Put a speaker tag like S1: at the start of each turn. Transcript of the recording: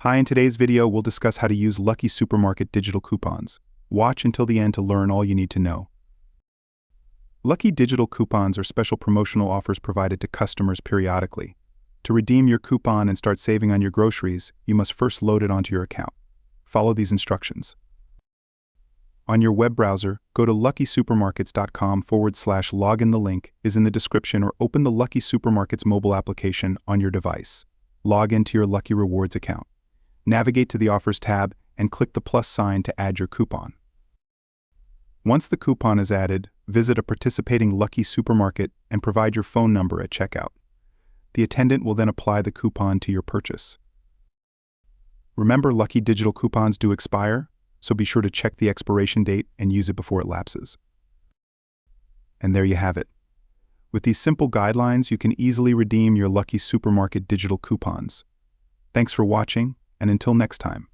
S1: Hi, in today's video, we'll discuss how to use Lucky Supermarket digital coupons. Watch until the end to learn all you need to know. Lucky digital coupons are special promotional offers provided to customers periodically. To redeem your coupon and start saving on your groceries, you must first load it onto your account. Follow these instructions. On your web browser, go to luckysupermarkets.com/login. The link is in the description, or open the Lucky Supermarkets mobile application on your device. Log into your Lucky Rewards account. Navigate to the Offers tab and click the plus sign to add your coupon. Once the coupon is added, visit a participating Lucky Supermarket and provide your phone number at checkout. The attendant will then apply the coupon to your purchase. Remember, Lucky digital coupons do expire, so be sure to check the expiration date and use it before it lapses. And there you have it. With these simple guidelines, you can easily redeem your Lucky Supermarket digital coupons. Thanks for watching, and until next time.